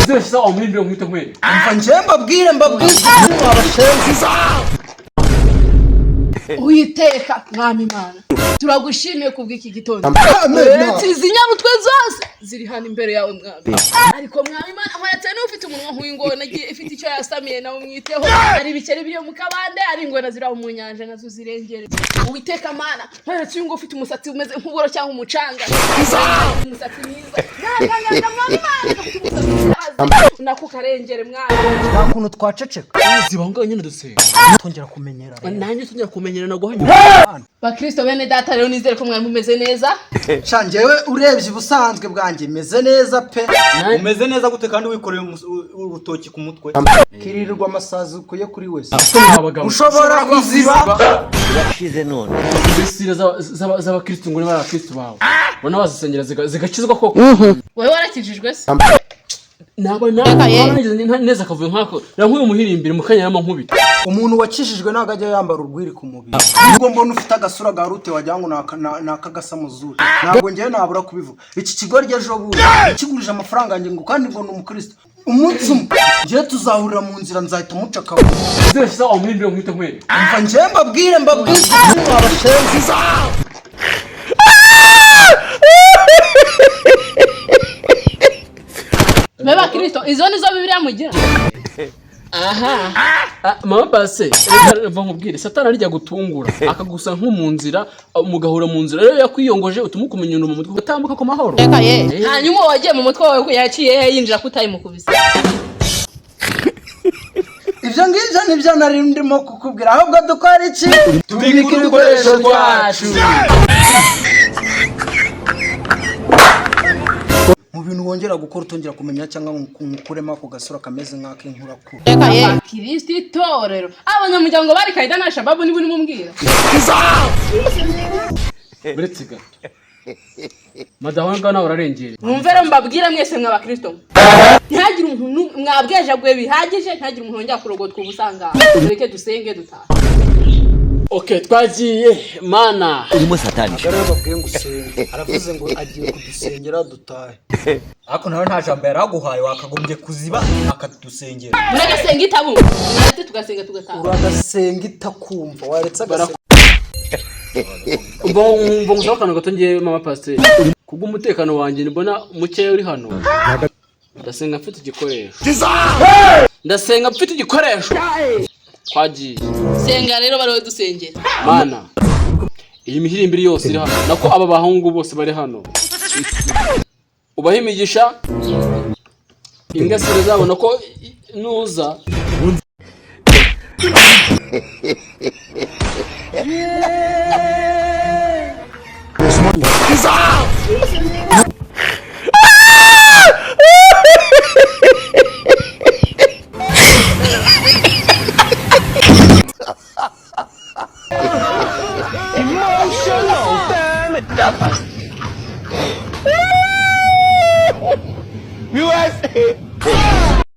Sasa omwimbe mwita mwe. Mfanjemba bwire mbabwiza abashenzi. Uyiteka mwami Imana turagushimiye kubw'iki gitondo. Izi nyabutwe zose ziri hano imbere yawe mwami. Ariko mwami Imana nkwatse n'ufite umunwa nk'uw'ingona nagiye ifite icyo yasamiye nawe mwiteho. Ari bikeri biri mu kabande ari ingona zira mu nyanja nazo zirengere. Uyiteka Mana nkwatse ngo ufite umusatsi umeze nk'uburo cyangwa umucanga. Umusatsi mwiza. Nanga mwami Imana nako karengere mwami. Nakuntu twaceceka. Zibanga nyine dusenga. Tongera kumenyera. Nanjye tujya kumenyera naguhanye. Bakristo bene data rero nizere ko mwari mumeze neza. Shanjewe urebye ubusanzwe bwanjye meze neza pe. Umeze neza gute kandi wikoreye urutoki ku mutwe? Kirirwa amasazi ukuye kuri wese. Ushobora kuziba. Urashize none. Ibisira z'abakristo ngo ni abakristo bawe. Bona bazisengera zigakizwa koko. Wewe warakijijwe se? Naba neza kavuye nkako. Nk'uyu muhirimbire mukanya y'amankubita. Umuntu wakijijwe naga ajya yambara urwiri ku mubiri. Ubwo mbona ufite agasura garute wajyango nakagasa muzuri. Ntabwo ngiye nabura kubivuga. Iki kigo ryejo buye kigurije amafaranga nge ngo kandi ngo n'umukristo. Umunsi ngiye tuzahurira mu nzira nzahita mucaka. Sasa omwimbe mwita mwe. Mfanjemba bwire mbabwiza abashenzi. Meba Kristo izo nizo Bibiliya mugira. Aha. Mama pase, reka nkubwire Satani arijya gutungura akagusa nko mu nzira mugahura mu nzira rero yakwiyongoje utumukumenya mu mutwe utambuka ko mahoro. Reka ye. Hanyuma wagiye mu mutwe wawe yaciye yinjira kutayimukubisa. Ibyo ngibyo nibyo nari ndimo kukubwira ahubwo dukora iki? Tubika ibikoresho byacu. Mu bintu wongera gukora utongera kumenya cyangwa nkurema ako gasura kameze nk'ak'inkura ku. Reka ye. Kristo itorero. Abanyamuryango bari kaida na shababu nibo nimumbwira. Buretiga. Madaho ngana urarengere. Mwumvere mbabwira mwese mwa bakristo. Ntihagire umuntu mwabwejagwe bihagije ntihagire umuntu wongera kurogotwa ubusanga. Reke dusenge dutaha. Okay, twagiye Mana. Urimo Satani. Rero babwiye ngo usenge. Aravuze ngo agiye kudusengera dutahe. Ariko nawe nta jambo yaraguhaye wakagombye kuziba akadusengera. Murega senga itabu. Mwate tugasenga tugataha. Uragasenga itakumva waretse agasenga. Umbo ngusakana gato ngiye mama pasteur. Kubwo umutekano wanjye mbona mukeya uri hano. Ndasenga mfite igikoresho. Ndasenga mfite igikoresho. Kwagiye. Senga rero bari dusengera. Mana. Iyi mihirimbiri yose iri hano. Nako aba bahungu bose bari hano. Ubahimigisha. Ingasire zabo nako nuza. Emotional, damn it. USA.